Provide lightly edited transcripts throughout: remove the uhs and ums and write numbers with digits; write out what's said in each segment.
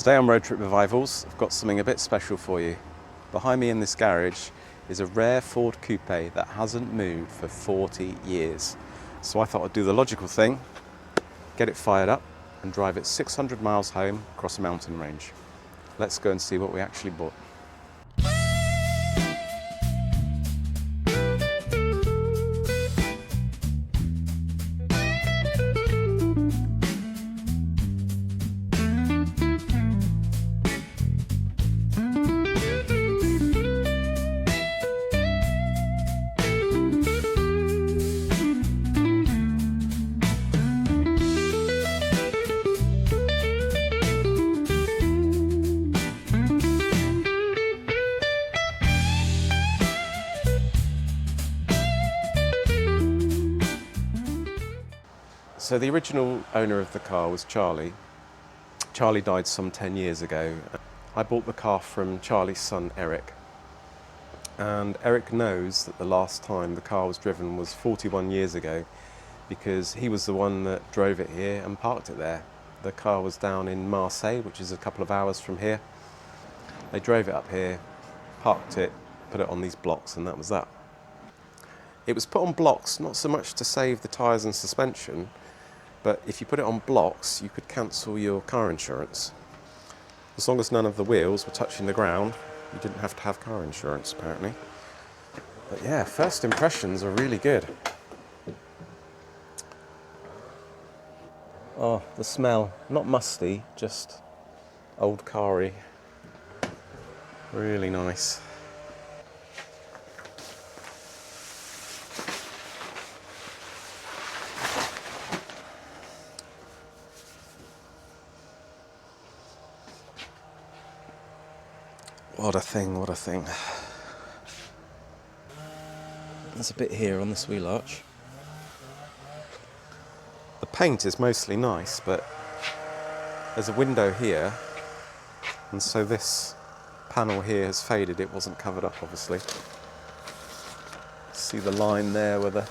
Today on Road Trip Revivals, I've got something a bit special for you. Behind me in this garage is a rare Ford Coupe that hasn't moved for 40 years. So I thought I'd do the logical thing, get it fired up and drive it 600 miles home across a mountain range. Let's go and see what we actually bought. So the original owner of the car was Charlie. Charlie died some 10 years ago. I bought the car from Charlie's son, Eric. And Eric knows that the last time the car was driven was 41 years ago because he was the one that drove it here and parked it there. The car was down in Marseille, which is a couple of hours from here. They drove it up here, parked it, put it on these blocks, and that was that. It was put on blocks, not so much to save the tyres and suspension, but if you put it on blocks, you could cancel your car insurance. As long as none of the wheels were touching the ground, you didn't have to have car insurance, apparently. But yeah, first impressions are really good. Oh, the smell, not musty, just old car-y. Really nice. What a thing, what a thing. There's a bit here on this wheel arch. The paint is mostly nice, but there's a window here, and so this panel here has faded. It wasn't covered up, obviously. See the line there where the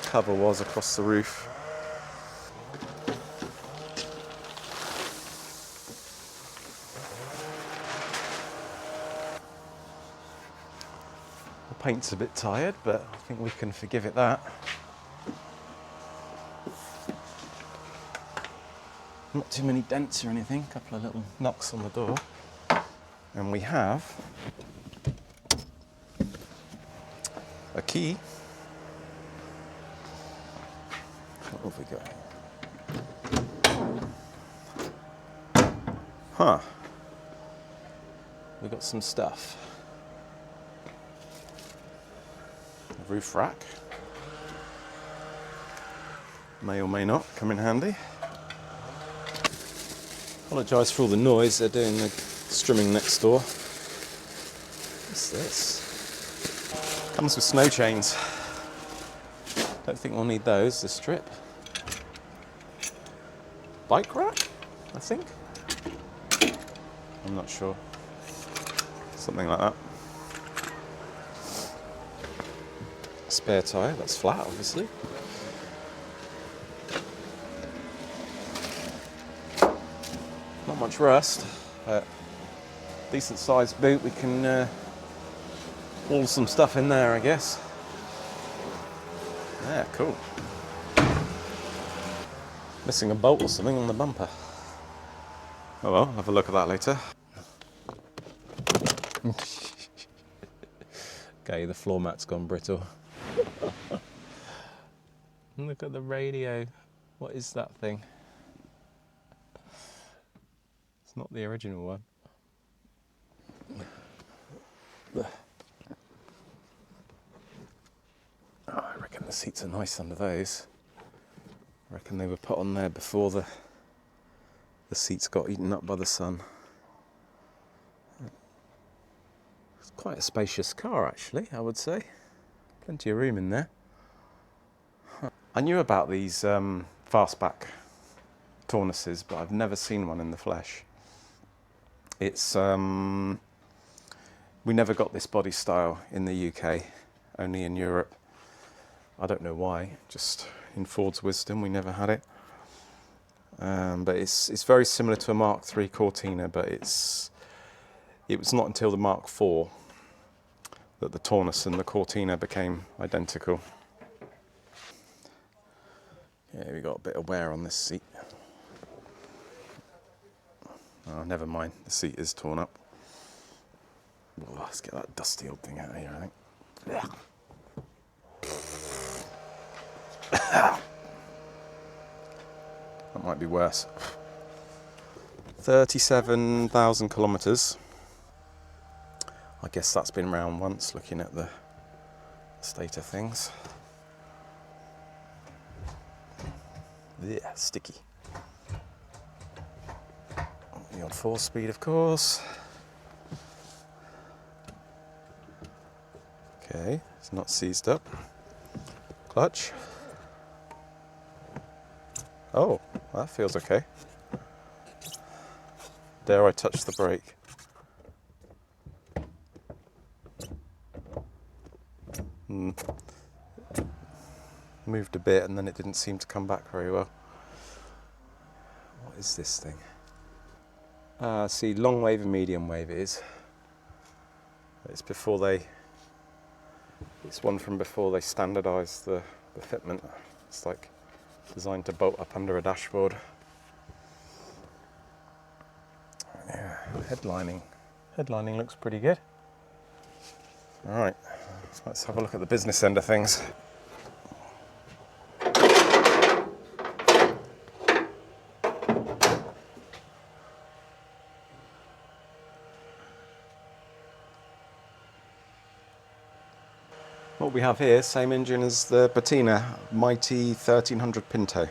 cover was across the roof. The paint's a bit tired, but I think we can forgive it that. Not too many dents or anything, a couple of little knocks on the door. And we have a key. What have we got? Huh. We got some stuff. A roof rack. May or may not come in handy. Apologise for all the noise, they're doing the strimming next door. What's this? Comes with snow chains. Don't think we'll need those, this strip. Bike rack, I think? I'm not sure. Something like that. Spare tyre, that's flat obviously. Not much rust, but decent sized boot. We can haul some stuff in there, I guess. Yeah, cool. Missing a bolt or something on the bumper. Oh well, have a look at that later. Okay, the floor mat's gone brittle. Look at the radio. What is that thing? It's not the original one. Oh, I reckon the seats are nice under those. I reckon they were put on there before the seats got eaten up by the sun. It's quite a spacious car actually, I would say. Plenty of room in there. I knew about these Fastback Taunuses, but I've never seen one in the flesh. It's we never got this body style in the UK, only in Europe. I don't know why, just in Ford's wisdom we never had it. but it's very similar to a Mark III Cortina, but it was not until the Mark IV that the Taunus and the Cortina became identical. Yeah, we got a bit of wear on this seat. Oh, never mind, the seat is torn up. Oh, let's get that dusty old thing out of here, I think. That might be worse. 37,000 kilometres. I guess that's been round once, looking at the state of things. Yeah, sticky. The odd 4-speed, of course. Okay, it's not seized up. Clutch. Oh, that feels okay. Dare I touch the brake? Moved a bit and then it didn't seem to come back very well. What is this thing? See, long wave and medium wave it is. It's one from before they standardised the fitment. It's like designed to bolt up under a dashboard. Yeah, headlining looks pretty good. All right, let's have a look at the business end of things. What we have here, same engine as the Cortina, mighty 1300 Pinto.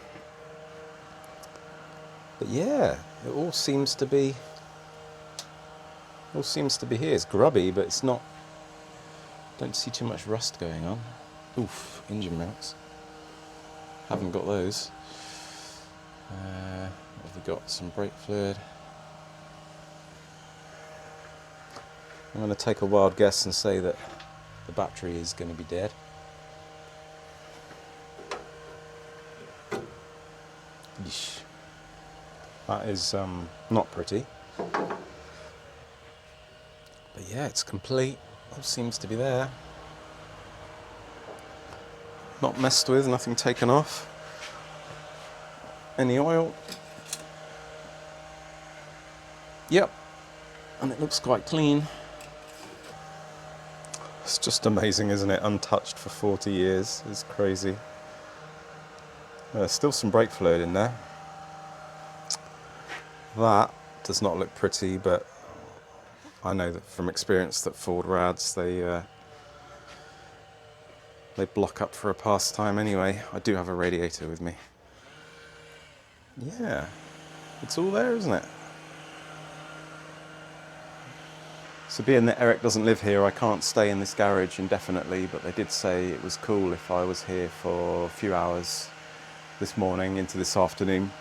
But yeah, it all seems to be here. It's grubby, but it's not. Don't see too much rust going on. Oof, engine mounts. Haven't got those. What have we got? Some brake fluid. I'm going to take a wild guess and say that the battery is going to be dead. Yeesh. That is not pretty. But yeah, it's complete. All seems to be there. Not messed with, nothing taken off. Any oil? Yep. And it looks quite clean. It's just amazing, isn't it? Untouched for 40 years. It's crazy. There's still some brake fluid in there. That does not look pretty, but I know that from experience that Ford rads, they block up for a pastime anyway. I do have a radiator with me. Yeah, it's all there, isn't it? So being that Eric doesn't live here, I can't stay in this garage indefinitely, but they did say it was cool if I was here for a few hours this morning into this afternoon.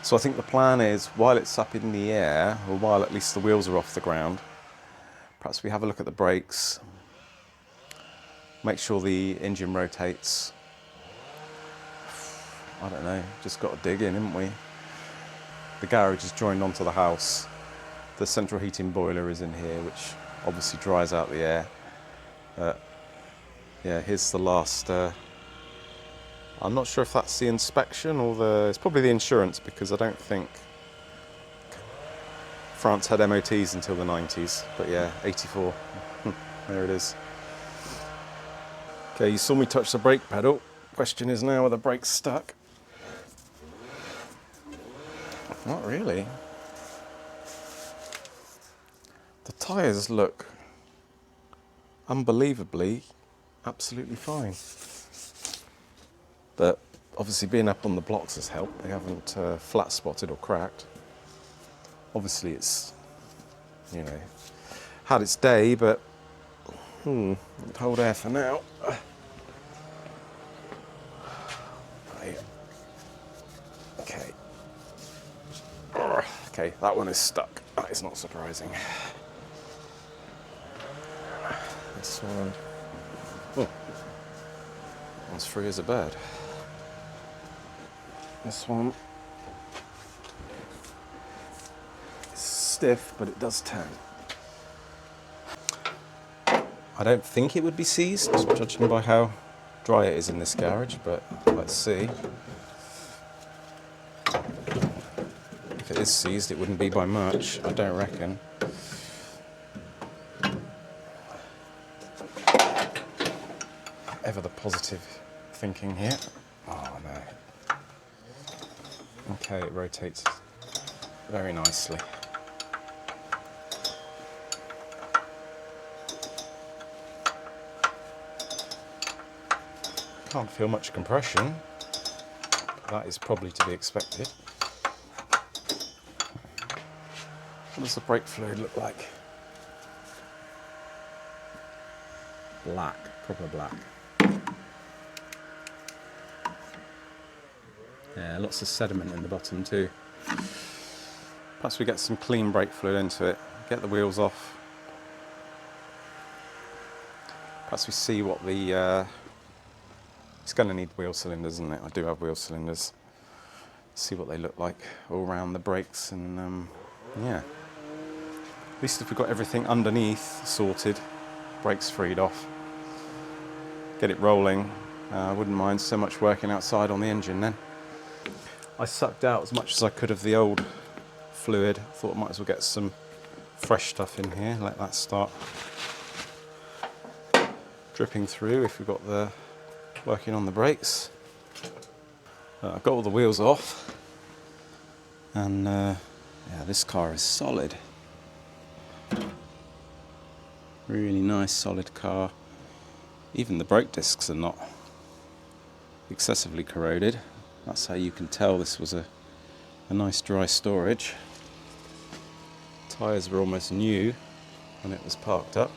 So I think the plan is, while it's up in the air, or while at least the wheels are off the ground, perhaps we have a look at the brakes, make sure the engine rotates. I don't know, just got to dig in, haven't we? The garage is joined onto the house. The central heating boiler is in here, which obviously dries out the air. Yeah, here's the last. I'm not sure if that's the inspection or it's probably the insurance, because I don't think France had MOTs until the 90s. But yeah, 84. There it is. Okay, you saw me touch the brake pedal. Question is now, are the brakes stuck? Not really. The tyres look unbelievably absolutely fine. But obviously being up on the blocks has helped. They haven't flat spotted or cracked. Obviously it's, had its day, but hold air for now. Right. Okay. Okay, that one is stuck. That is not surprising. This one, that one's free as a bird. This one, stiff, but it does turn. I don't think it would be seized, judging by how dry it is in this garage, but let's see. If it is seized, it wouldn't be by much, I don't reckon. Ever the positive thinking here. Oh no. Okay, it rotates very nicely. Can't feel much compression. That is probably to be expected. What does the brake fluid look like? Black, proper black. Yeah, lots of sediment in the bottom too. Perhaps we get some clean brake fluid into it, get the wheels off. Perhaps we see what the... it's going to need wheel cylinders, isn't it? I do have wheel cylinders. See what they look like all around the brakes, and yeah. At least if we've got everything underneath sorted, brakes freed off, get it rolling. I wouldn't mind so much working outside on the engine then. I sucked out as much as I could of the old fluid. Thought I might as well get some fresh stuff in here. Let that start dripping through if we've got the working on the brakes. I've got all the wheels off, and yeah, this car is solid. Really nice solid car. Even the brake discs are not excessively corroded. That's how you can tell this was a nice dry storage. Tyres were almost new when it was parked up.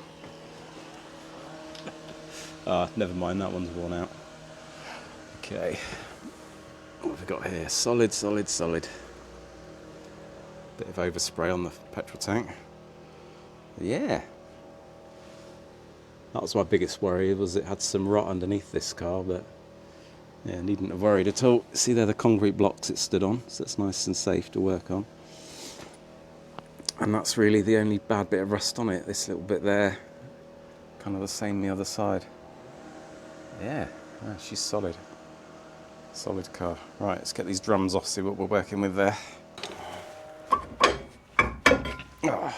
Never mind, that one's worn out. Okay, what have we got here? Solid, solid, solid. Bit of overspray on the petrol tank. Yeah. That was my biggest worry, was it had some rot underneath this car, but yeah, needn't have worried at all. See there, the concrete blocks it stood on, so it's nice and safe to work on. And that's really the only bad bit of rust on it, this little bit there. Kind of the same the other side. Yeah, she's solid. Solid car. Right, let's get these drums off, see what we're working with there. Oh.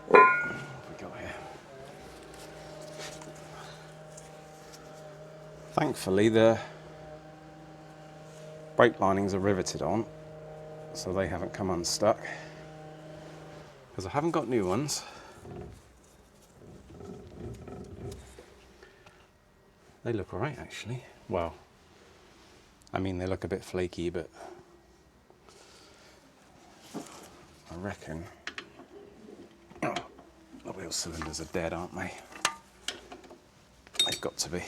What have we got here? Thankfully, the brake linings are riveted on, so they haven't come unstuck. Because I haven't got new ones. They look alright actually. Well, I mean they look a bit flaky, but I reckon the wheel cylinders are dead, aren't they? They've got to be.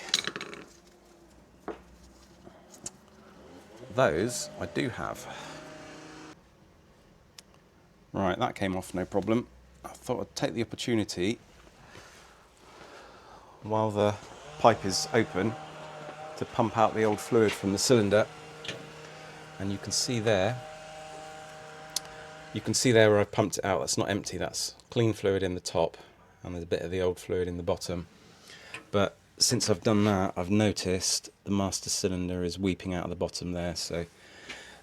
Those I do have. Right, that came off no problem. I thought I'd take the opportunity while the pipe is open to pump out the old fluid from the cylinder, and you can see there where I pumped it out. That's not empty, that's clean fluid in the top, and there's a bit of the old fluid in the bottom. But since I've done that, I've noticed the master cylinder is weeping out of the bottom there, so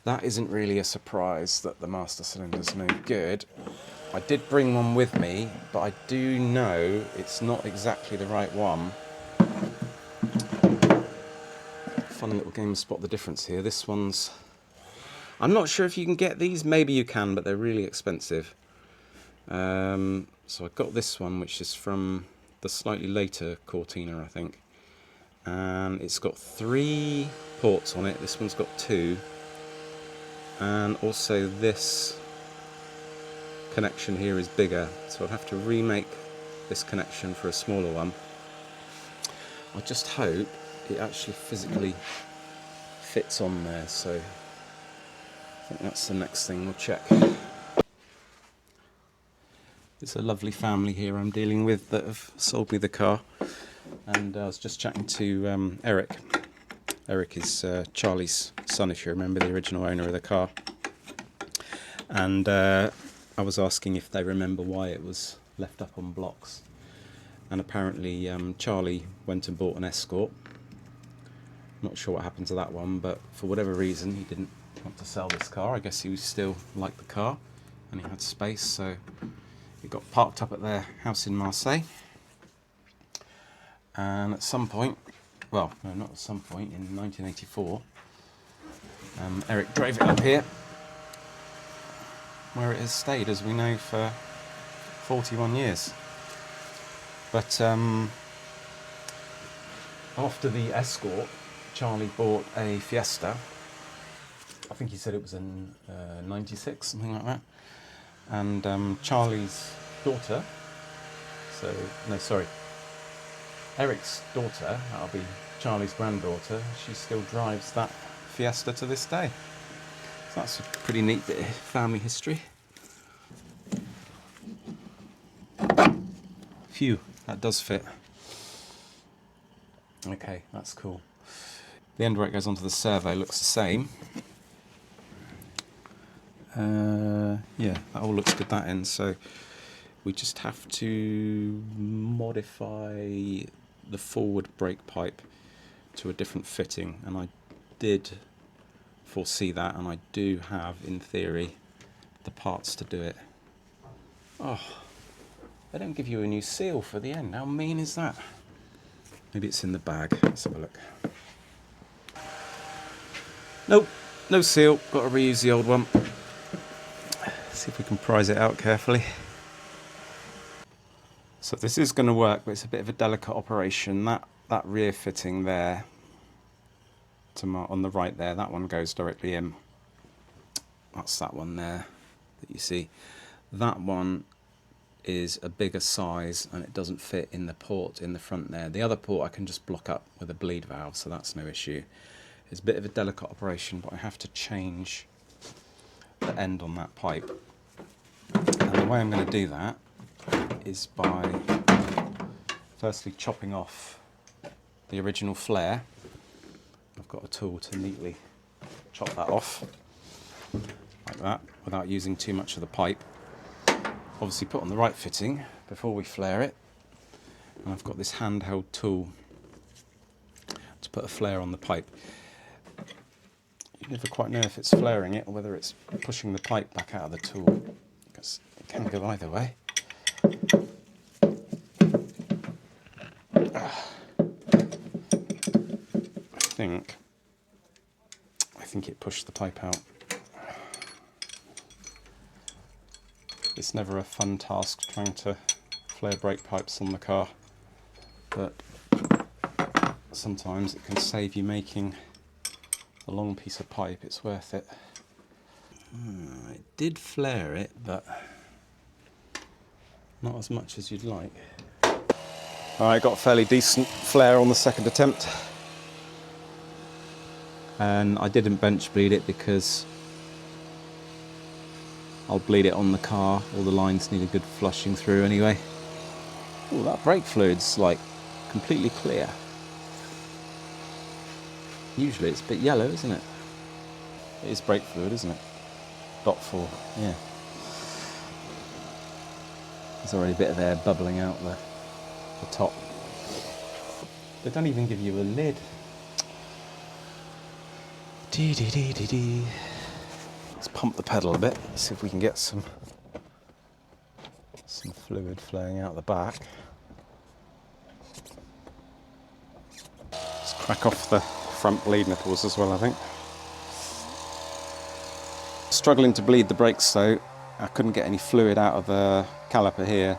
that isn't really a surprise that the master cylinder's no good. I did bring one with me, but I do know it's not exactly the right one. Fun little game to spot the difference here. This one's... I'm not sure if you can get these. Maybe you can, but they're really expensive. So I got this one, which is from the slightly later Cortina, I think. And it's got 3 ports on it. This one's got 2. And also this connection here is bigger, so I'd have to remake this connection for a smaller one. I just hope it actually physically fits on there, so I think that's the next thing we'll check. It's a lovely family here I'm dealing with that have sold me the car, and I was just chatting to Eric. Eric is Charlie's son, if you remember, the original owner of the car. And I was asking if they remember why it was left up on blocks. And apparently Charlie went and bought an Escort. Not sure what happened to that one, but for whatever reason he didn't want to sell this car. I guess he still liked the car and he had space, so it got parked up at their house in Marseille. And at some point, well, no, not at some point, in 1984, Eric drove it up here, where it has stayed, as we know, for 41 years. But after the Escort, Charlie bought a Fiesta. I think he said it was in 96, something like that. And Charlie's daughter, Eric's daughter, that'll be Charlie's granddaughter, she still drives that Fiesta to this day. So that's a pretty neat bit of family history. Phew, that does fit. Okay, that's cool. The end where it goes onto the servo looks the same. Yeah, that all looks good, that end, so we just have to modify the forward brake pipe to a different fitting, and I did foresee that, and I do have, in theory, the parts to do it. Oh, they don't give you a new seal for the end. How mean is that? Maybe it's in the bag. Let's have a look. Nope, no seal. Got to reuse the old one. See if we can prise it out carefully. So this is going to work, but it's a bit of a delicate operation. That rear fitting there, on the right there, that one goes directly in. That's that one there that you see. That one is a bigger size and it doesn't fit in the port in the front there. The other port I can just block up with a bleed valve, so that's no issue. It's a bit of a delicate operation, but I have to change the end on that pipe. And the way I'm going to do that is by firstly chopping off the original flare. I've got a tool to neatly chop that off like that without using too much of the pipe. Obviously put on the right fitting before we flare it, and I've got this handheld tool to put a flare on the pipe. You never quite know if it's flaring it or whether it's pushing the pipe back out of the tool, because it can go either way. I think it pushed the pipe out. It's never a fun task trying to flare brake pipes on the car, but sometimes it can save you making a long piece of pipe. It's worth it. It did flare it, but not as much as you'd like. Alright, got a fairly decent flare on the second attempt. And I didn't bench bleed it because I'll bleed it on the car. All the lines need a good flushing through anyway. Oh, that brake fluid's like completely clear. Usually it's a bit yellow, isn't it? It is brake fluid, isn't it? .4, yeah. There's already a bit of air bubbling out the top. They don't even give you a lid. Let's pump the pedal a bit, see if we can get some fluid flowing out the back. Let's crack off the front bleed nipples as well, I think. Struggling to bleed the brakes though. I couldn't get any fluid out of the caliper here.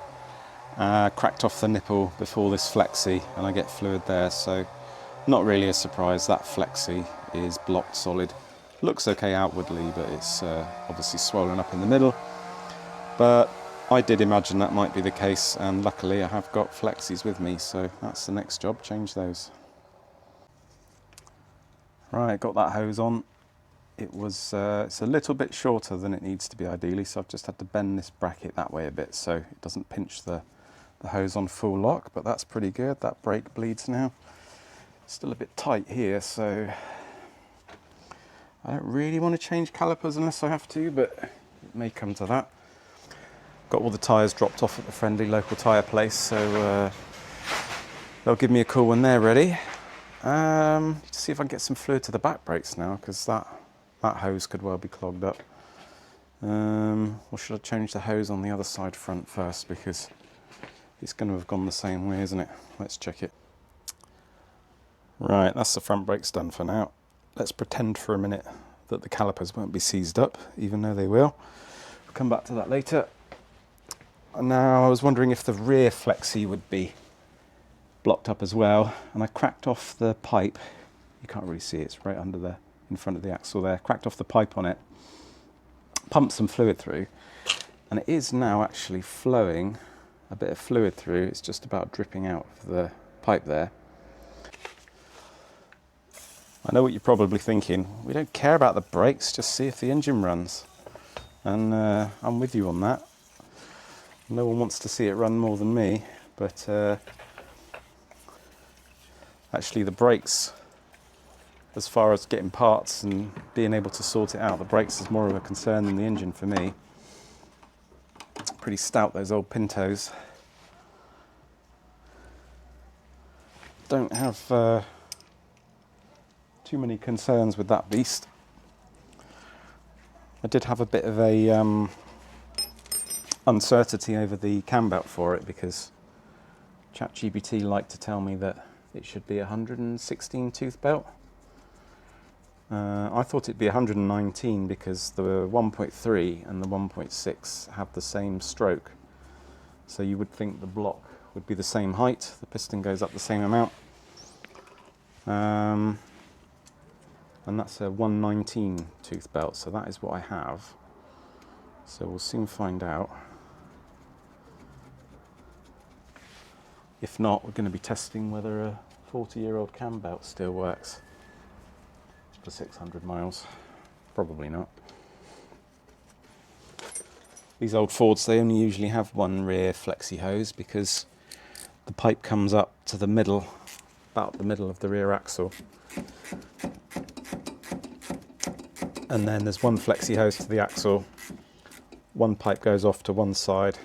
Cracked off the nipple before this flexi and I get fluid there, so not really a surprise. That flexi is blocked solid. Looks okay outwardly, but it's obviously swollen up in the middle. But I did imagine that might be the case, and luckily I have got flexis with me, so that's the next job, change those. Right, got that hose on. It was it's a little bit shorter than it needs to be ideally, so I've just had to bend this bracket that way a bit so it doesn't pinch the hose on full lock, but that's pretty good. That brake bleeds now. Still a bit tight here, so I don't really want to change calipers unless I have to, but It may come to that. Got all the tyres dropped off at the friendly local tyre place, so they'll give me a call when they're ready. See if I can get some fluid to the back brakes now, because that hose could well be clogged up. Or should I change the hose on the other side front first, because it's going to have gone the same way, isn't it? Let's check it. Right, that's the front brakes done for now. Let's pretend for a minute that the calipers won't be seized up, even though they will. We'll come back to that later. Now, I was wondering if the rear flexi would be blocked up as well, and I cracked off the pipe. You can't really see it, it's right under the, in front of the axle there. Cracked off the pipe on it, pumped some fluid through, and it is now actually flowing a bit of fluid through. It's just about dripping out of the pipe there. I know what you're probably thinking. We don't care about the brakes, just see if the engine runs. And I'm with you on that. No one wants to see it run more than me, but actually the brakes, as far as getting parts and being able to sort it out, the brakes is more of a concern than the engine for me. Pretty stout, those old Pintos. Don't have too many concerns with that beast. I did have a bit of a uncertainty over the cam belt for it, because ChatGPT liked to tell me that it should be a 116 tooth belt. I thought it'd be 119 because the 1.3 and the 1.6 have the same stroke. So you would think the block would be the same height, the piston goes up the same amount. And that's a 119 tooth belt, so that is what I have. So we'll soon find out. If not, we're going to be testing whether a 40-year-old cam belt still works for 600 miles. Probably not. These old Fords, they only usually have one rear flexi hose, because the pipe comes up to the middle, about the middle of the rear axle. And then there's one flexi hose to the axle. One pipe goes off to one side.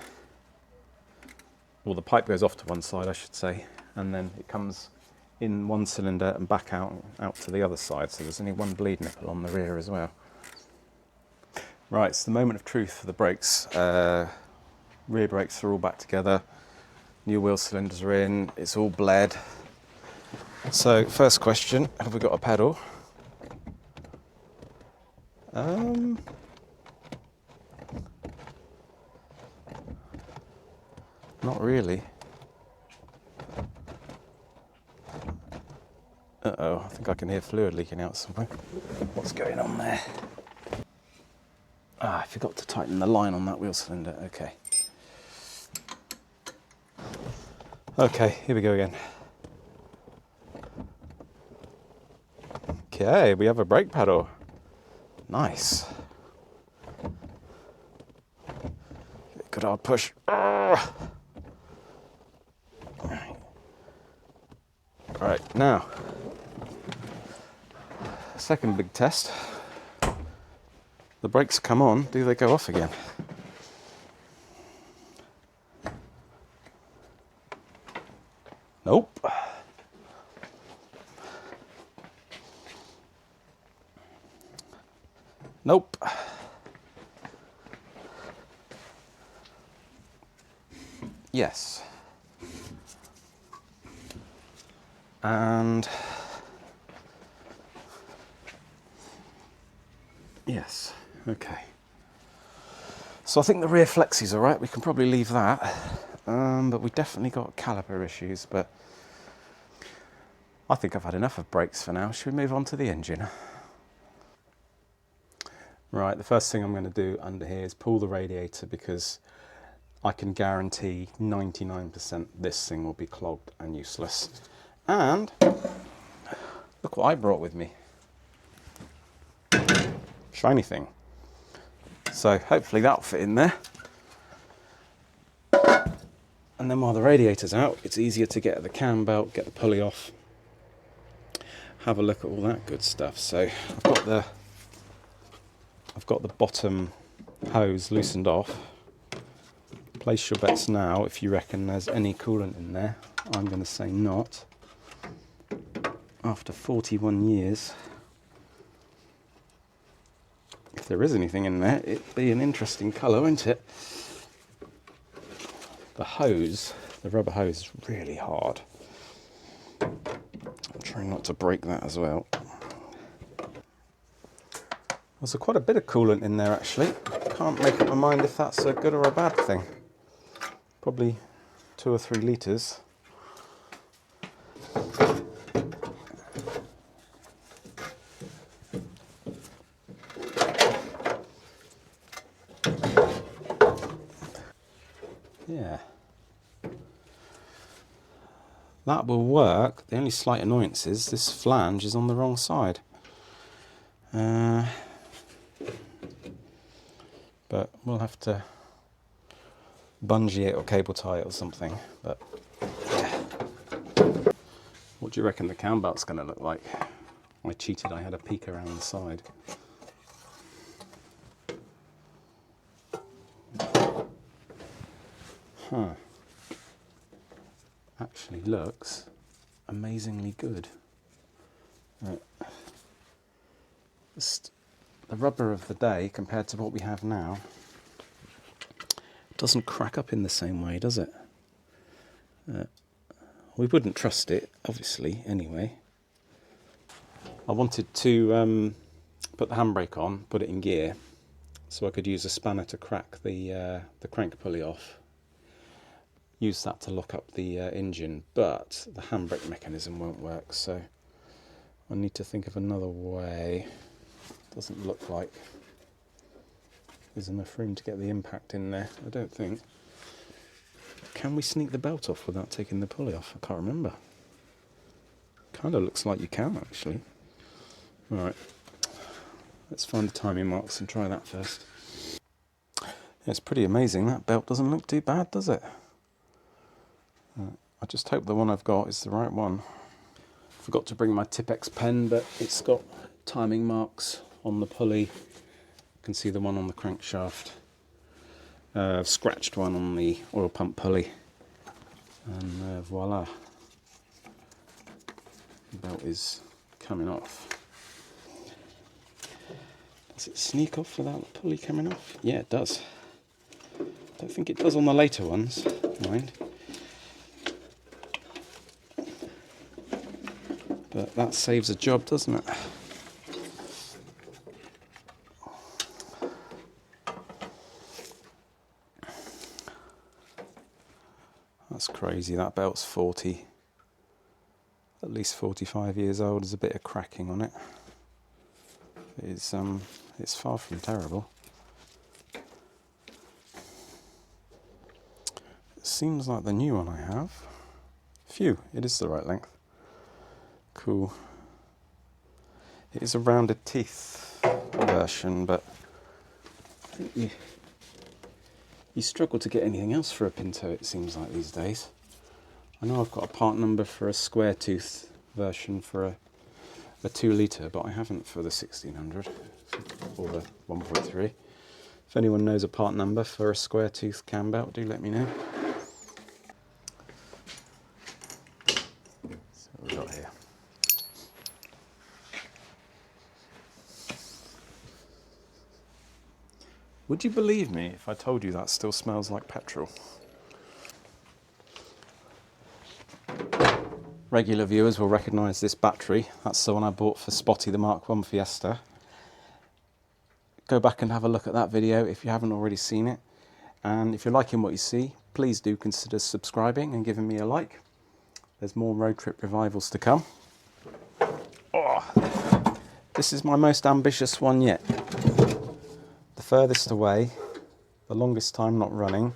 Well, the pipe goes off to one side, I should say, and then it comes in one cylinder and back out to the other side. So there's only one bleed nipple on the rear as well. Right, it's the moment of truth for the brakes. Rear brakes are all back together. New wheel cylinders are in. It's all bled. So first question, have we got a pedal? Not really. Uh-oh, I think I can hear fluid leaking out somewhere. What's going on there? Ah, I forgot to tighten the line on that wheel cylinder. Okay. Okay, here we go again. Okay, we have a brake pedal. Nice. Good hard push. Right, now, second big test. The brakes come on, do they go off again? Nope. Nope. Yes. And yes. Okay. So I think the rear flexi's all right. We can probably leave that. But we definitely got caliper issues. But I think I've had enough of brakes for now. Should we move on to the engine? Right, the first thing I'm going to do under here is pull the radiator, because I can guarantee 99% this thing will be clogged and useless. And look what I brought with me. Shiny thing. So hopefully that'll fit in there. And then while the radiator's out, it's easier to get at the cam belt, get the pulley off, have a look at all that good stuff. So I've got the bottom hose loosened off. Place your bets now if you reckon there's any coolant in there. I'm going to say not. After 41 years, if there is anything in there, it'd be an interesting colour, wouldn't it? The hose, the rubber hose, is really hard. I'm trying not to break that as well. There's quite a bit of coolant in there actually. Can't make up my mind if that's a good or a bad thing. Probably 2 or 3 litres. Yeah. That will work. The only slight annoyance is this flange is on the wrong side. But we'll have to bungee it or cable tie it or something. But yeah. What do you reckon the cam belt's going to look like? I cheated, I had a peek around the side. Huh. Actually looks amazingly good. Just the rubber of the day compared to what we have now doesn't crack up in the same way, does it? We wouldn't trust it, obviously, anyway. I wanted to put the handbrake on, put it in gear, so I could use a spanner to crack the crank pulley off. Use that to lock up the engine, but the handbrake mechanism won't work, so I need to think of another way. Doesn't look like there's enough room to get the impact in there, I don't think. Can we sneak the belt off without taking the pulley off? I can't remember. Kind of looks like you can, actually. Alright, let's find the timing marks and try that first. Yeah, it's pretty amazing. That belt doesn't look too bad, does it? I just hope the one I've got is the right one. Forgot to bring my Tipex pen, but it's got timing marks on the pulley. You can see the one on the crankshaft. I've scratched one on the oil pump pulley. And voila. The belt is coming off. Does it sneak off without the pulley coming off? Yeah, it does. Don't think it does on the later ones, mind. But that saves a job, doesn't it? That's crazy. That belt's 40, at least 45 years old. There's a bit of cracking on it. It's far from terrible. It seems like the new one I have. Phew, it is the right length. Cool. It is a rounded teeth version, but I think you struggle to get anything else for a Pinto, it seems like these days. I know I've got a part number for a square tooth version for a 2 litre, but I haven't for the 1600 or the 1.3. If anyone knows a part number for a square tooth cam belt, do let me know. So what we've got here. Would you believe me if I told you that still smells like petrol? Regular viewers will recognise this battery. That's the one I bought for Spotty the Mark I Fiesta. Go back and have a look at that video if you haven't already seen it. And if you're liking what you see, please do consider subscribing and giving me a like. There's more road trip revivals to come. Oh, this is my most ambitious one yet. The furthest away, the longest time not running,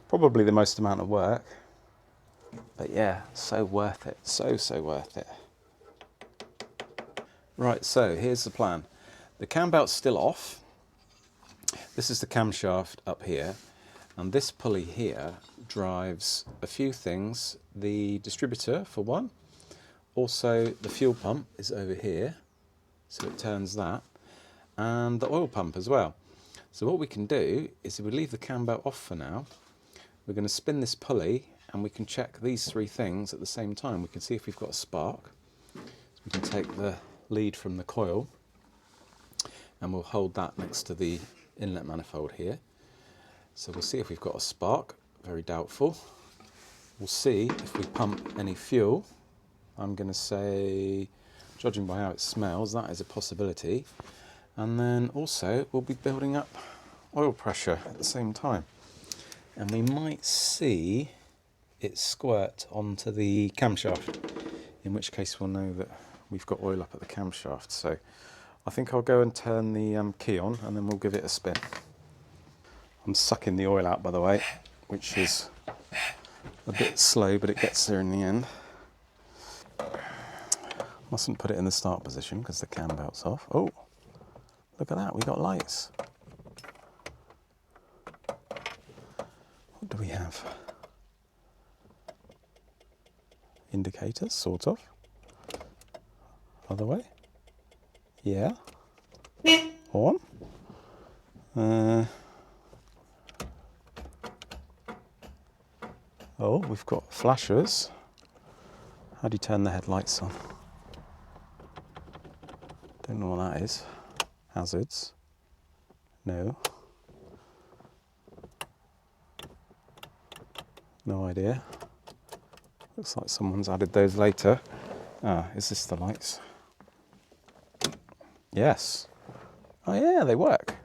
probably the most amount of work. But yeah, so worth it, so worth it. Right, so here's the plan. The cam belt's still off. This is the camshaft up here, and this pulley here drives a few things. The distributor for one, also the fuel pump is over here, so it turns that, and the oil pump as well. So what we can do is if we leave the cam belt off for now, we're going to spin this pulley and we can check these three things at the same time. We can see if we've got a spark. So we can take the lead from the coil and we'll hold that next to the inlet manifold here. So we'll see if we've got a spark, very doubtful. We'll see if we pump any fuel. I'm going to say, judging by how it smells, that is a possibility. And then also we'll be building up oil pressure at the same time. And we might see it squirt onto the camshaft, in which case we'll know that we've got oil up at the camshaft. So I think I'll go and turn the key on and then we'll give it a spin. I'm sucking the oil out, by the way, which is a bit slow, but it gets there in the end. Mustn't put it in the start position because the cam belt's off. Oh, look at that, we got lights. What do we have? Indicators, sort of. Other way. Yeah. On. Oh, we've got flashers. How do you turn the headlights on? Don't know what that is. Hazards. No. No idea. Looks like someone's added those later. Ah, is this the lights? Yes. Oh yeah, they work.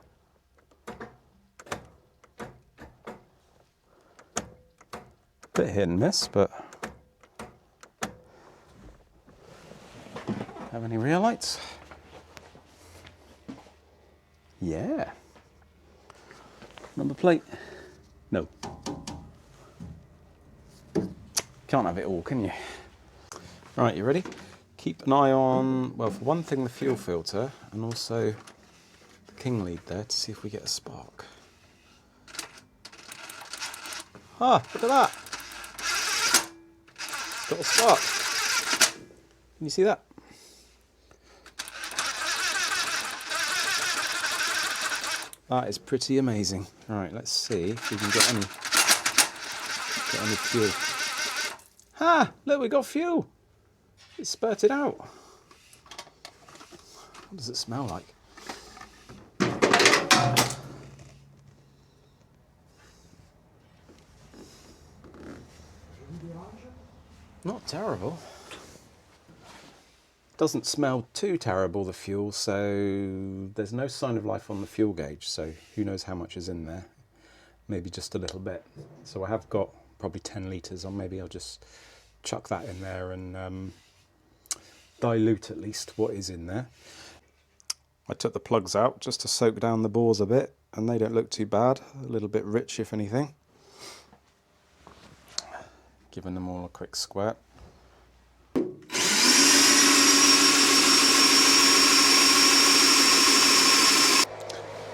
Bit hit and miss, but have any rear lights? Yeah. Number plate? No. Can't have it all, can you? Right, you ready? Keep an eye on, well, for one thing, the fuel filter, and also the king lead there to see if we get a spark. Ah, look at that! Got a spark. Can you see that? That is pretty amazing. All right, let's see if we can get any fuel. Ah, look, we got fuel. It spurted out. What does it smell like? Not terrible. Doesn't smell too terrible, the fuel, so there's no sign of life on the fuel gauge, so who knows how much is in there. Maybe just a little bit. So I have got probably 10 litres on. Maybe I'll just chuck that in there and dilute at least what is in there. I took the plugs out just to soak down the bores a bit, and they don't look too bad. A little bit rich, if anything. Giving them all a quick squirt.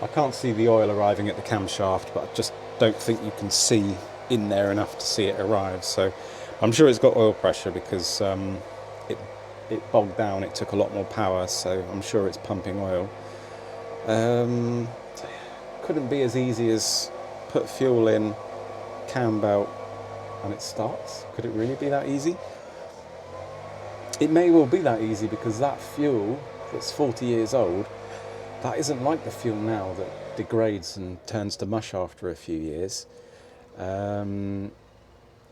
I can't see the oil arriving at the camshaft, but I just don't think you can see in there enough to see it arrive. So I'm sure it's got oil pressure because it bogged down, it took a lot more power, so I'm sure it's pumping oil. Couldn't be as easy as put fuel in, cam belt, and it starts. Could it really be that easy? It may well be that easy because that fuel that's 40 years old, that isn't like the fuel now that degrades and turns to mush after a few years.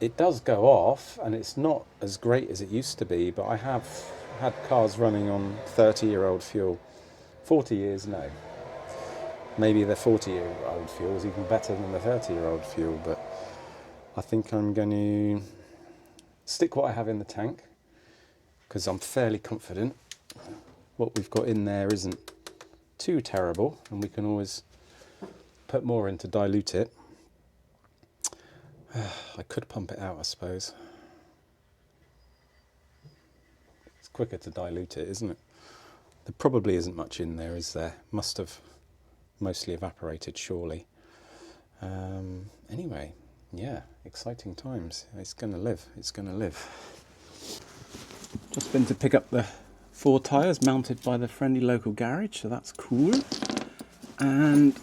It does go off and it's not as great as it used to be, but I have had cars running on 30-year-old fuel. 40 years, no. Maybe the 40-year-old fuel is even better than the 30-year-old fuel, but I think I'm going to stick what I have in the tank because I'm fairly confident what we've got in there isn't too terrible, and we can always put more in to dilute it. I could pump it out, I suppose. It's quicker to dilute it, isn't it? There probably isn't much in there, is there? Must have mostly evaporated, surely. Anyway, yeah, exciting times. It's going to live. It's going to live. Just been to pick up the 4 tyres mounted by the friendly local garage, so that's cool. And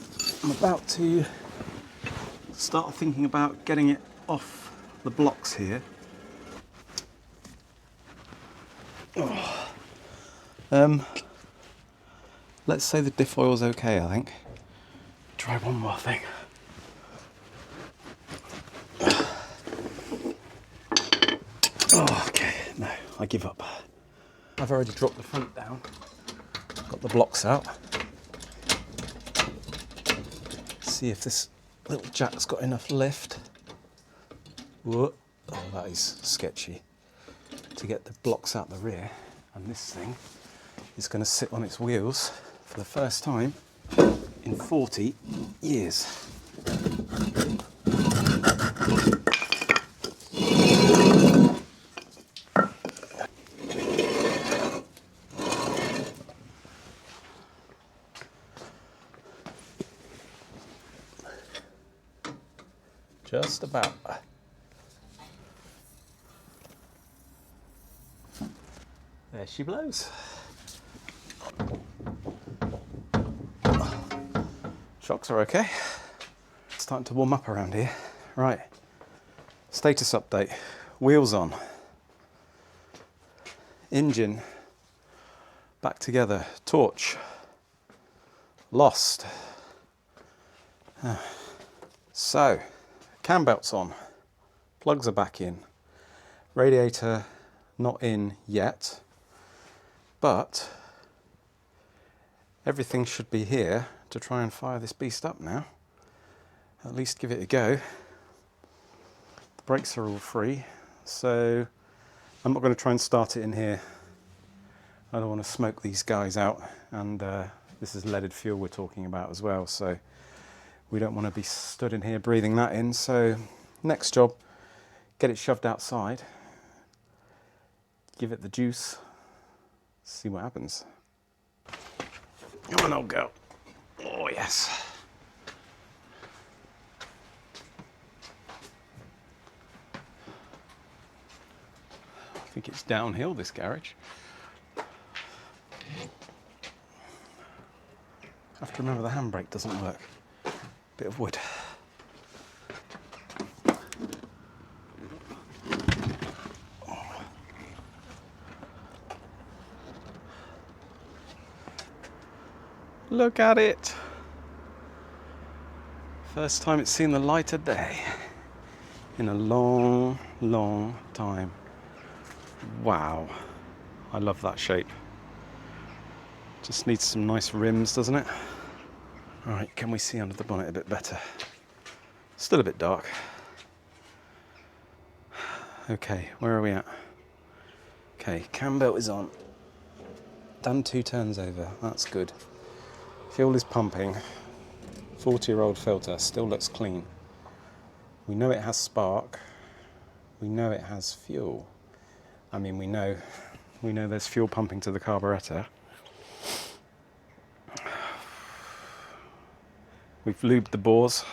I'm about to start thinking about getting it off the blocks here. Let's say the diff oil's okay, I think. Try one more thing. Oh, okay, no, I give up. I've already dropped the front down, got the blocks out. See if this little jack's got enough lift. Whoa. Oh, that is sketchy. To get the blocks out the rear, and this thing is going to sit on its wheels for the first time in 40 years. Just about. There she blows. Shocks are okay. It's starting to warm up around here. Right, status update. Wheels on. Engine back together. Torch lost. So, cam belt's on. Plugs are back in. Radiator not in yet. But everything should be here to try and fire this beast up now. At least give it a go. The brakes are all free, so I'm not going to try and start it in here. I don't want to smoke these guys out, and this is leaded fuel we're talking about as well, so we don't want to be stood in here breathing that in. So next job, get it shoved outside, give it the juice, see what happens. Come on, old girl. Oh, yes. I think it's downhill, this garage. Have to remember the handbrake doesn't work. Bit of wood. Look at it. First time it's seen the light of day in a long, long time. Wow. I love that shape. Just needs some nice rims, doesn't it? All right, can we see under the bonnet a bit better? Still a bit dark. Okay, where are we at? Okay, cam belt is on. Done 2 turns over, that's good. Fuel is pumping. 40-year-old filter, still looks clean. We know it has spark. We know it has fuel. I mean, we know there's fuel pumping to the carburettor. We've lubed the bores.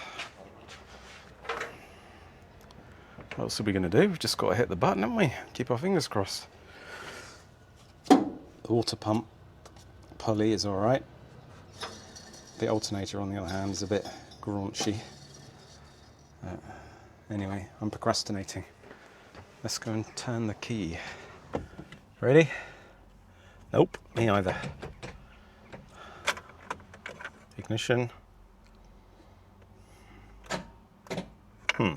What else are we going to do? We've just got to hit the button, haven't we? Keep our fingers crossed. The water pump pulley is all right. The alternator, on the other hand, is a bit graunchy. Anyway, I'm procrastinating. Let's go and turn the key. Ready? Nope, me either. Ignition. I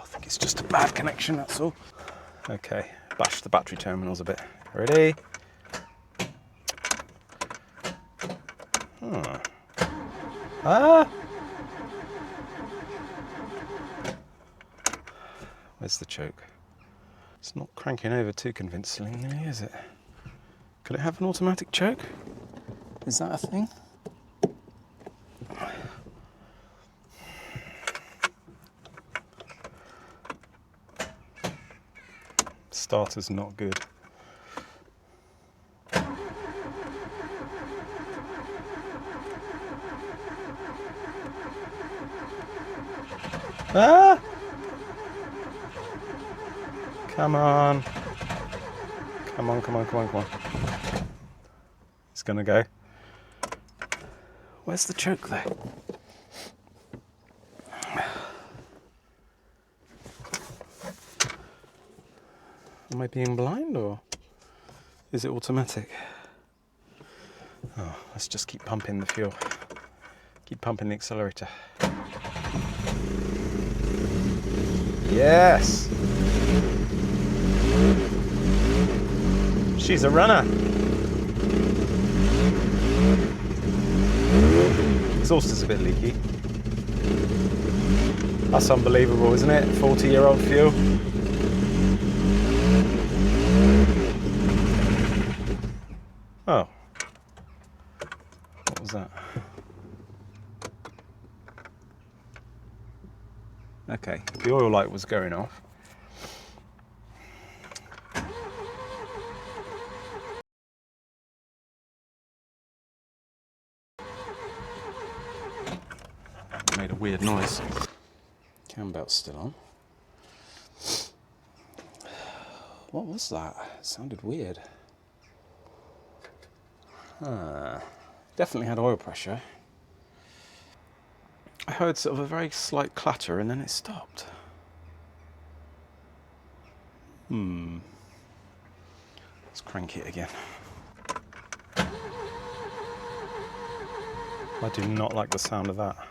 think it's just a bad connection, that's all. Okay, bash the battery terminals a bit. Ready? Ah! Where's the choke? It's not cranking over too convincingly, is it? Could it have an automatic choke? Is that a thing? Starter's not good. Ah! Come on. Come on, come on, come on, come on. It's gonna go. Where's the choke though? Am I being blind or is it automatic? Oh, let's just keep pumping the fuel. Keep pumping the accelerator. Yes! She's a runner. Exhaust is a bit leaky. That's unbelievable, isn't it? 40-year-old fuel. Oh. What was that? Okay, the oil light was going off. Made a weird noise. Cam belt's still on. What was that? It sounded weird. Definitely had oil pressure. I heard sort of a very slight clatter and then it stopped. Let's crank it again. I do not like the sound of that.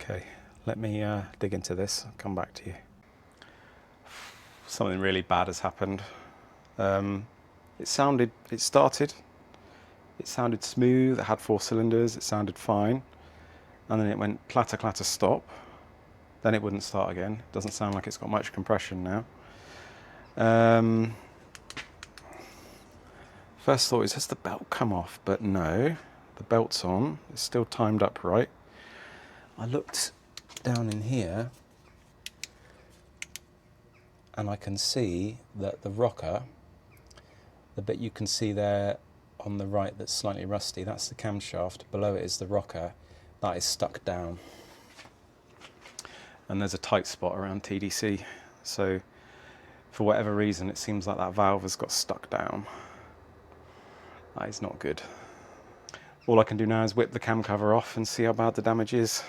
Okay, let me dig into this. I'll come back to you. Something really bad has happened. It sounded smooth, it had 4 cylinders, it sounded fine. And then it went clatter, clatter, stop. Then it wouldn't start again. Doesn't sound like it's got much compression now. First thought is, has the belt come off? But no, the belt's on. It's still timed up right. I looked down in here and I can see that the rocker, the bit you can see there on the right that's slightly rusty, that's the camshaft. Below it is the rocker. That is stuck down. And there's a tight spot around TDC. So for whatever reason, it seems like that valve has got stuck down. That is not good. All I can do now is whip the cam cover off and see how bad the damage is.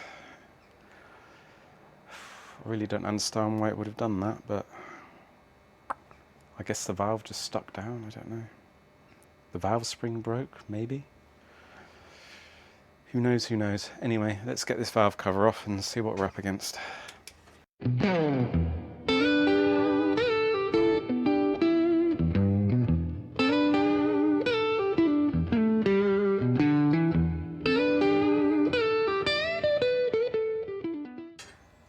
I really don't understand why it would have done that, but I guess the valve just stuck down, I don't know. The valve spring broke, maybe? Who knows, who knows. Anyway, let's get this valve cover off and see what we're up against.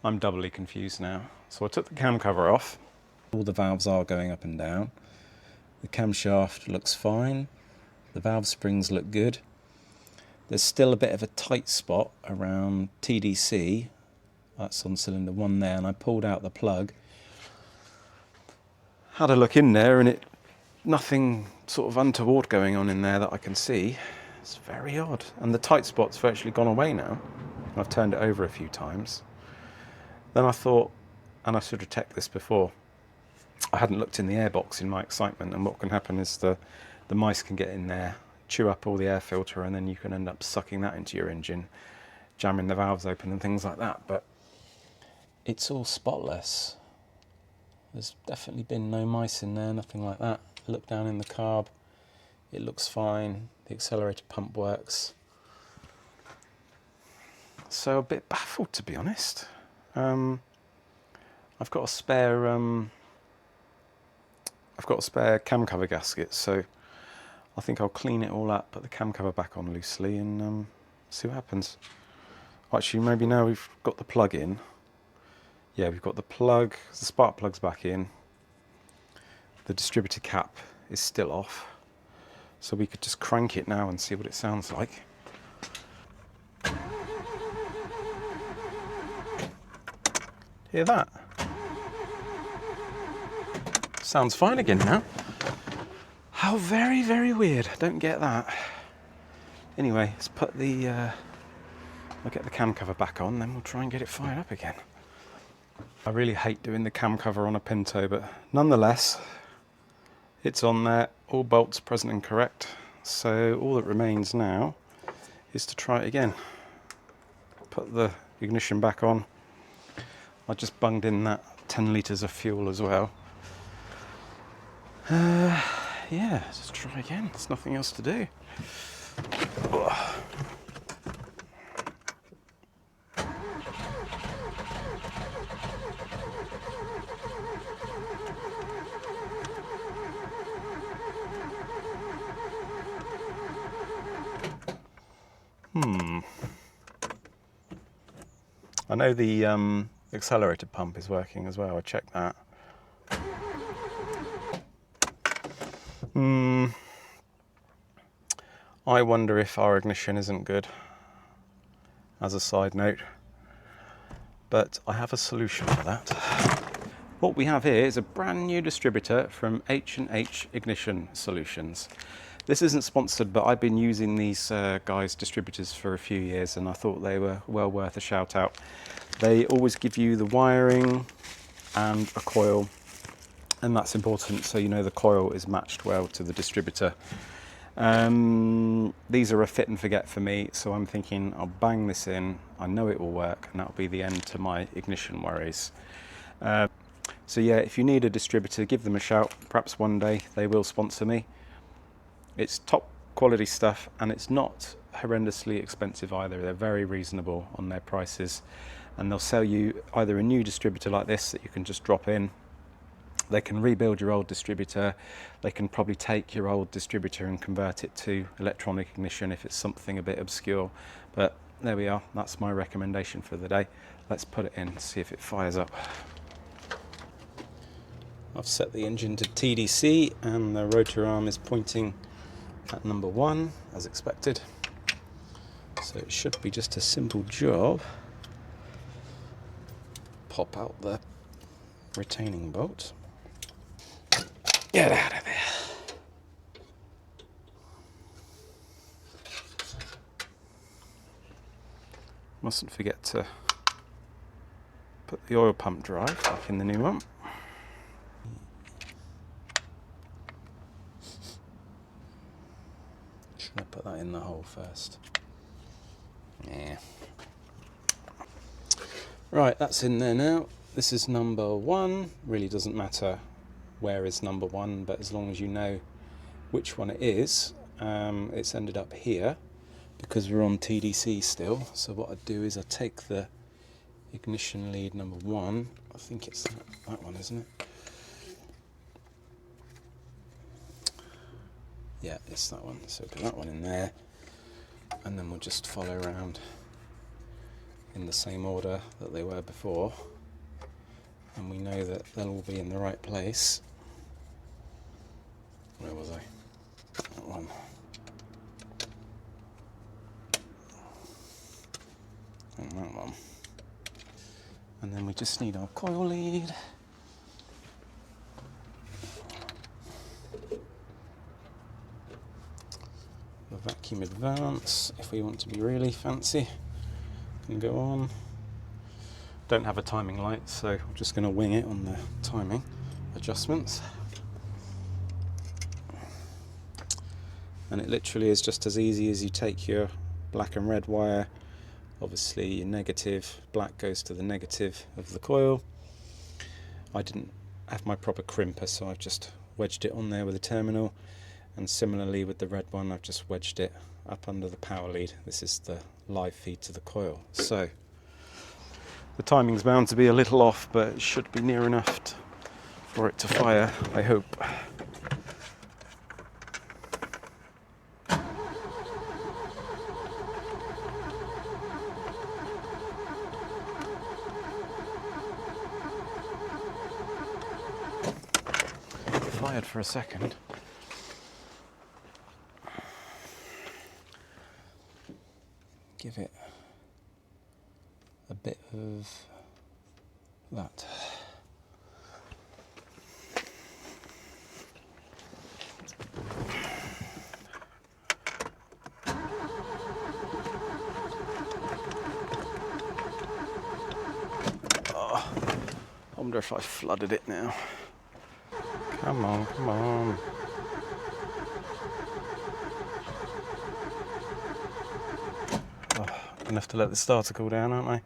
I'm doubly confused now. So I took the cam cover off. All the valves are going up and down. The camshaft looks fine. The valve springs look good. There's still a bit of a tight spot around TDC. That's on cylinder 1 there, and I pulled out the plug. Had a look in there and nothing sort of untoward going on in there that I can see. It's very odd. And the tight spot's virtually gone away now. I've turned it over a few times. Then I thought, and I should have checked this before, I hadn't looked in the airbox in my excitement, and what can happen is the mice can get in there, chew up all the air filter, and then you can end up sucking that into your engine, jamming the valves open and things like that. But it's all spotless. There's definitely been no mice in there, nothing like that. Look down in the carb, it looks fine. The accelerator pump works. So a bit baffled, to be honest. I've got a spare cam cover gasket, so I think I'll clean it all up, put the cam cover back on loosely, and see what happens. Actually, maybe now we've got the plug in. Yeah, we've got the plug, the spark plug's back in. The distributor cap is still off, so we could just crank it now and see what it sounds like. Hear that? Sounds fine again now. How very, very weird. Don't get that. Anyway, let's put the... I'll get the cam cover back on, then we'll try and get it fired up again. I really hate doing the cam cover on a Pinto, but nonetheless, it's on there, all bolts present and correct. So all that remains now is to try it again. Put the ignition back on. I just bunged in that 10 litres of fuel as well. Yeah, just try again. There's nothing else to do. I know the accelerator pump is working as well. I checked that. I wonder if our ignition isn't good, as a side note, but I have a solution for that. What we have here is a brand new distributor from H&H Ignition Solutions. This isn't sponsored, but I've been using these guys' distributors for a few years, and I thought they were well worth a shout out. They always give you the wiring and a coil, and that's important, so you know the coil is matched well to the distributor. These are a fit and forget for me, so I'm thinking I'll bang this in, I know it will work, and that'll be the end to my ignition worries. So yeah, if you need a distributor, give them a shout. Perhaps one day they will sponsor me. It's top quality stuff, and it's not horrendously expensive either. They're very reasonable on their prices, and they'll sell you either a new distributor like this that you can just drop in. They can rebuild your old distributor. They can probably take your old distributor and convert it to electronic ignition if it's something a bit obscure. But there we are. That's my recommendation for the day. Let's put it in and see if it fires up. I've set the engine to TDC, and the rotor arm is pointing at number 1 as expected. So it should be just a simple job. Pop out the retaining bolt. Get out of there. Mustn't forget to put the oil pump drive back in the new one. Should I put that in the hole first? Yeah. Right, that's in there now. This is number 1. Really doesn't matter where is number 1, but as long as you know which one it is. It's ended up here because we're on TDC still. So what I do is I take the ignition lead number 1. I think it's that one, isn't it? Yeah, it's that one. So put that one in there, and then we'll just follow around in the same order that they were before, and we know that they'll all be in the right place. Where was I? That one. And that one. And then we just need our coil lead. The vacuum advance, if we want to be really fancy, can go on. Don't have a timing light, so I'm just going to wing it on the timing adjustments. And it literally is just as easy as you take your black and red wire. Obviously your negative, black goes to the negative of the coil. I didn't have my proper crimper, so I've just wedged it on there with a terminal. And similarly with the red one, I've just wedged it up under the power lead. This is the live feed to the coil. So the timing's bound to be a little off, but it should be near enough for it to fire, I hope. Fired for a second. Give it a bit of that. wonder if I flooded it now. Come on, come on. Oh, I'm gonna have to let the starter cool down, aren't I?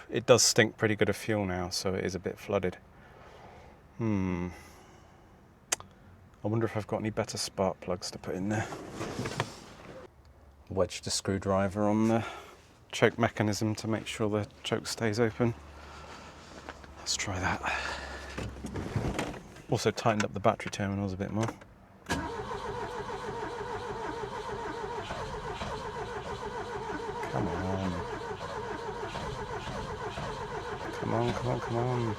It does stink pretty good of fuel now, so it is a bit flooded. I wonder if I've got any better spark plugs to put in there. Wedged a screwdriver on the choke mechanism to make sure the choke stays open. Let's try that. Also tightened up the battery terminals a bit more. Come on. Come on, come on, come on.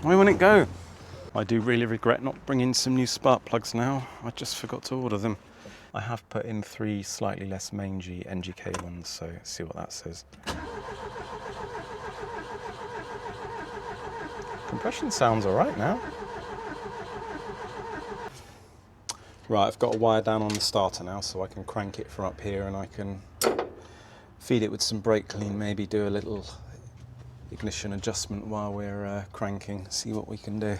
Why won't it go? I do really regret not bringing some new spark plugs now. I just forgot to order them. I have put in 3 slightly less mangy NGK ones, so let's see what that says. Compression sounds alright now. Right, I've got a wire down on the starter now, so I can crank it from up here and I can feed it with some brake clean, maybe do a little ignition adjustment while we're cranking, see what we can do.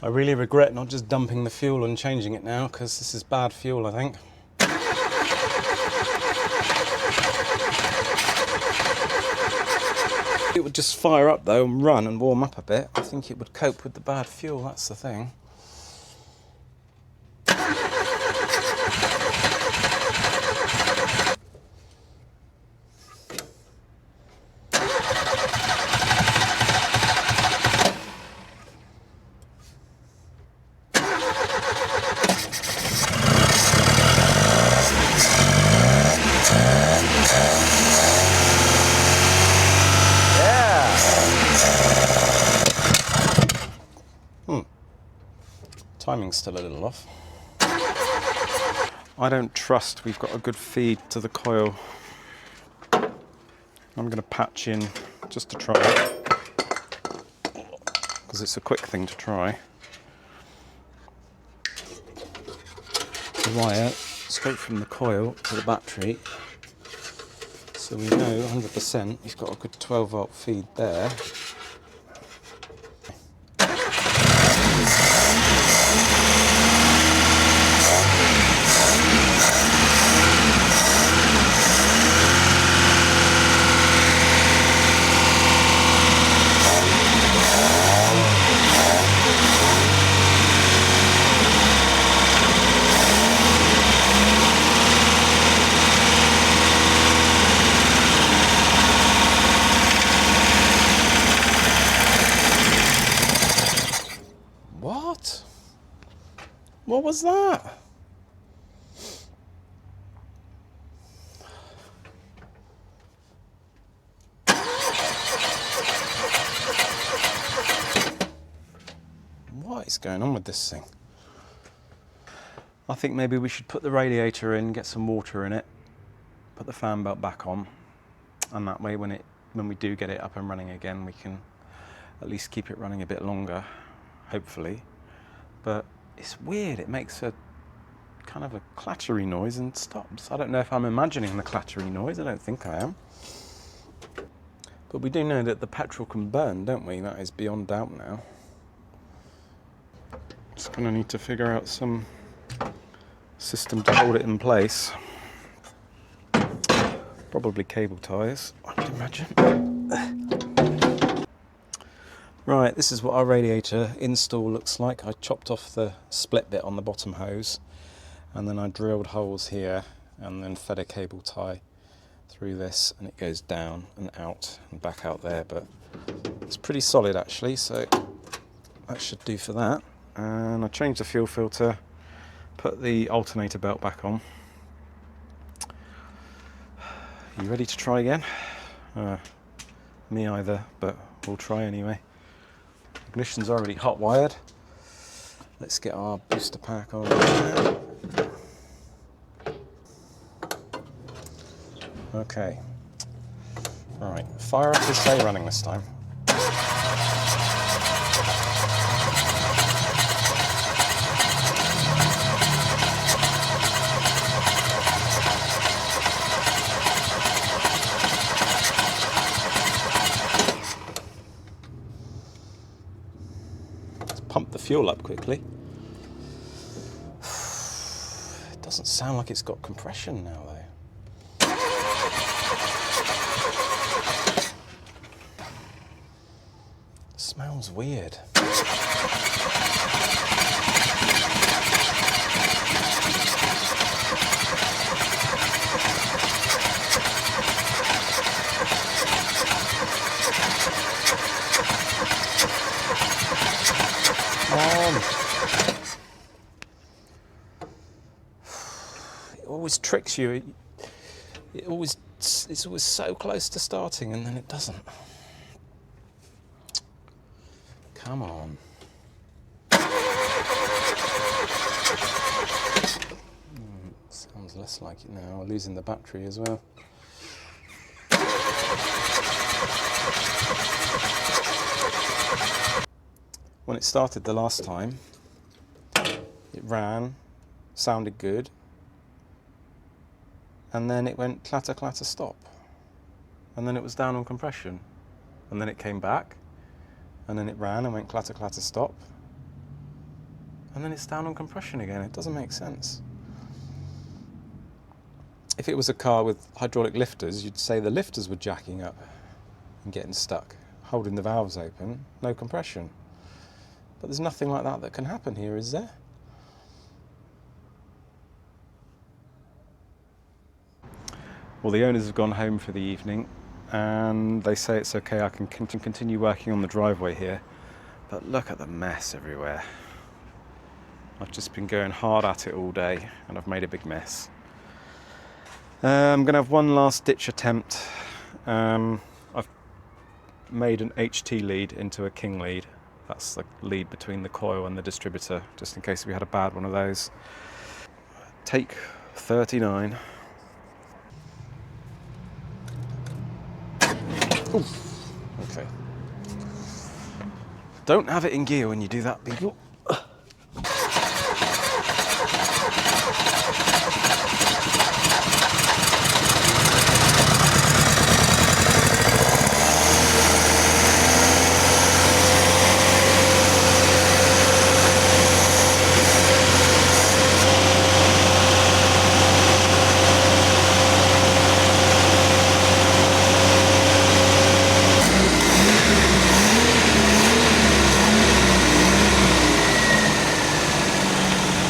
I really regret not just dumping the fuel and changing it now, because this is bad fuel, I think. It would just fire up though and run and warm up a bit. I think it would cope with the bad fuel, that's the thing. Timing's still a little off. I don't trust we've got a good feed to the coil. I'm going to patch in just to try it, because it's a quick thing to try. The wire straight from the coil to the battery, so we know 100% we've got a good 12-volt feed there. What was that? What is going on with this thing? I think maybe we should put the radiator in, get some water in it, put the fan belt back on, and that way when we do get it up and running again, we can at least keep it running a bit longer, hopefully. But it's weird, it makes a kind of a clattery noise and stops. I don't know if I'm imagining the clattery noise, I don't think I am. But we do know that the petrol can burn, don't we? That is beyond doubt now. Just gonna need to figure out some system to hold it in place. Probably cable ties, I would imagine. Right, this is what our radiator install looks like. I chopped off the split bit on the bottom hose, and then I drilled holes here and then fed a cable tie through this, and it goes down and out and back out there, but it's pretty solid actually, so that should do for that. And I changed the fuel filter, put the alternator belt back on. You ready to try again? Me either, but we'll try anyway. Ignition's already hot wired. Let's get our booster pack on. Okay. Right, fire up to stay running this time. Let's pump the fuel up quickly. It doesn't sound like it's got compression now though. Smells weird. It always tricks you. It's always so close to starting and then it doesn't. Come on. Sounds less like it now. We're losing the battery as well. When it started the last time, it ran, sounded good, and then it went clatter, clatter, stop. And then it was down on compression. And then it came back, and then it ran and went clatter, clatter, stop. And then it's down on compression again. It doesn't make sense. If it was a car with hydraulic lifters, you'd say the lifters were jacking up and getting stuck, holding the valves open, no compression. But there's nothing like that that can happen here, is there? Well, the owners have gone home for the evening and they say it's okay, I can continue working on the driveway here. But look at the mess everywhere. I've just been going hard at it all day and I've made a big mess. I'm going to have one last ditch attempt. I've made an HT lead into a King lead. That's the lead between the coil and the distributor, just in case we had a bad one of those. Take 39. Oof. Okay. Don't have it in gear when you do that, people.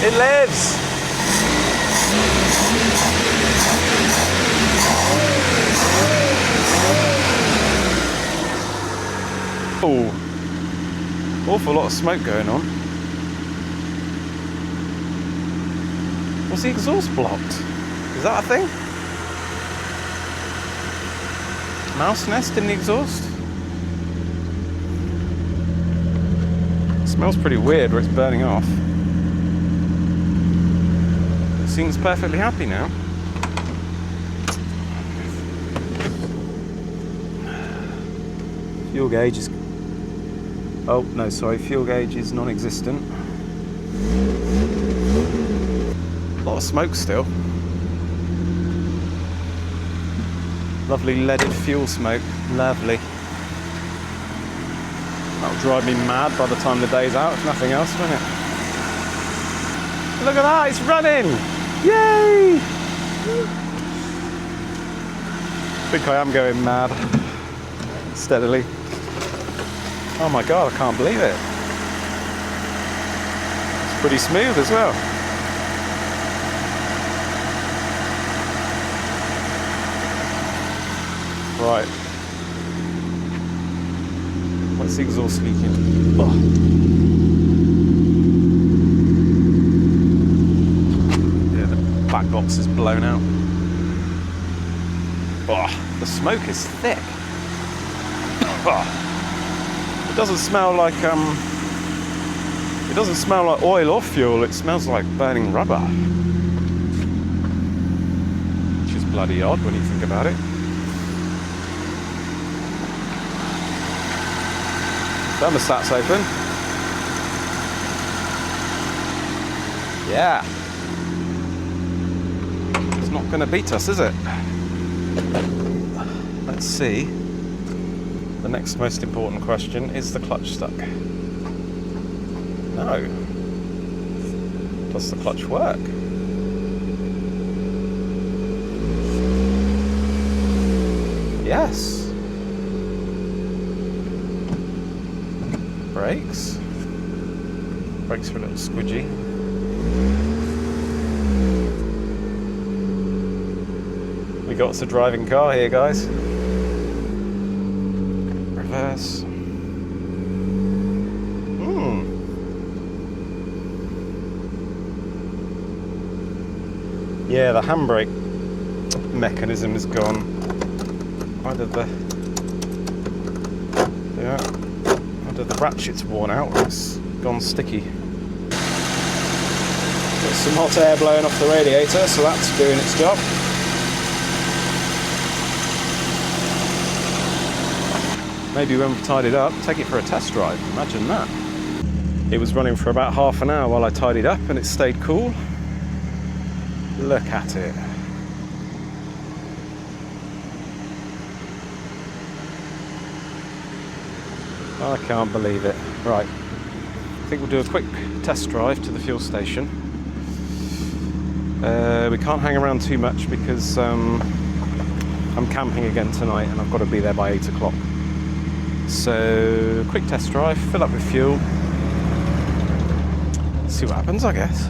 It lives! Oh, awful lot of smoke going on. Was the exhaust blocked? Is that a thing? Mouse nest in the exhaust? It smells pretty weird where it's burning off. Seems perfectly happy now. Fuel gauge is... Oh, no, sorry, fuel gauge is non-existent. A lot of smoke still. Lovely leaded fuel smoke, lovely. That'll drive me mad by the time the day's out, if nothing else, won't it? Look at that, it's running! Yay! I think I am going mad. Steadily. Oh my god, I can't believe it. It's pretty smooth as well. Right. What's the exhaust leaking? Oh. Back box is blown out. Oh, the smoke is thick. It doesn't smell like oil or fuel. It smells like burning rubber, which is bloody odd when you think about it. Thermostat's open. Yeah. It's not going to beat us, is it? Let's see. The next most important question, is the clutch stuck? No. Does the clutch work? Yes. Brakes. Brakes are a little squidgy. We got us a driving car here, guys. Reverse. Yeah, the handbrake mechanism is gone. Either the ratchet's worn out or it's gone sticky. Got some hot air blowing off the radiator, so that's doing its job. Maybe when we've tidied up, take it for a test drive. Imagine that. It was running for about half an hour while I tidied up and it stayed cool. Look at it. I can't believe it. Right, I think we'll do a quick test drive to the fuel station. We can't hang around too much because I'm camping again tonight and I've got to be there by 8 o'clock. So, quick test drive, fill up with fuel, see what happens, I guess.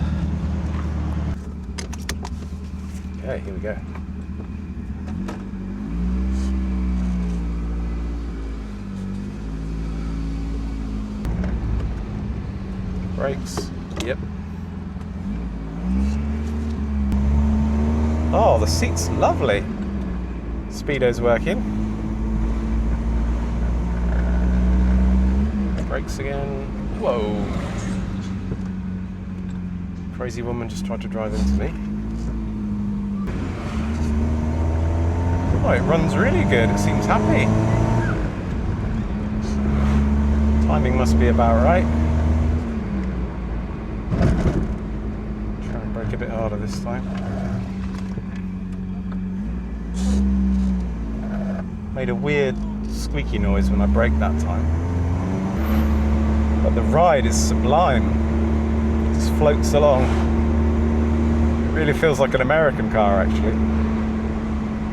Okay, here we go. Brakes, yep. Oh, the seat's lovely. Speedo's working. Brakes again. Whoa. Crazy woman just tried to drive into me. Oh, it runs really good. It seems happy. Timing must be about right. Try and brake a bit harder this time. Made a weird squeaky noise when I braked that time. But the ride is sublime. It just floats along. It really feels like an American car, actually.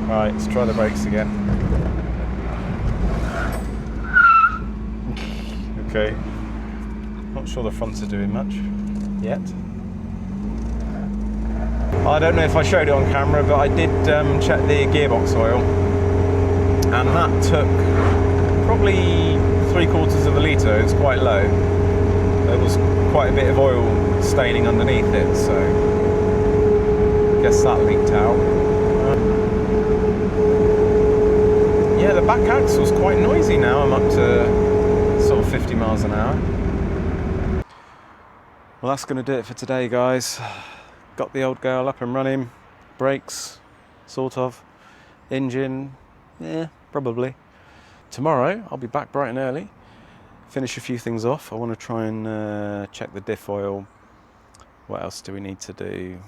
Right, let's try the brakes again. Okay. Not sure the fronts are doing much yet. I don't know if I showed it on camera, but I did check the gearbox oil. And that took probably 3/4 of a litre. It's quite low. There was quite a bit of oil staining underneath it, so I guess that leaked out. Yeah, the back axle's quite noisy now. I'm up to sort of 50 miles an hour. Well, that's going to do it for today, guys. Got the old girl up and running. Brakes, sort of. Engine, yeah, probably. Tomorrow, I'll be back bright and early. Finish a few things off. I want to try and check the diff oil. What else do we need to do?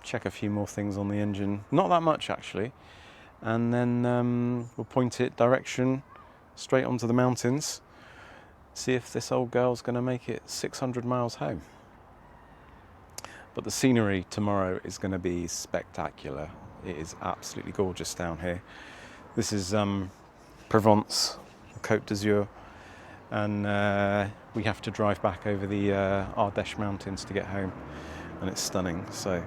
Check a few more things on the engine. Not that much, actually. And then we'll point it direction straight onto the mountains. See if this old girl's going to make it 600 miles home. But the scenery tomorrow is going to be spectacular. It is absolutely gorgeous down here. This is Provence, Côte d'Azur, and we have to drive back over the Ardèche Mountains to get home, and it's stunning. So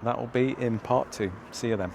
that will be in part 2. See you then.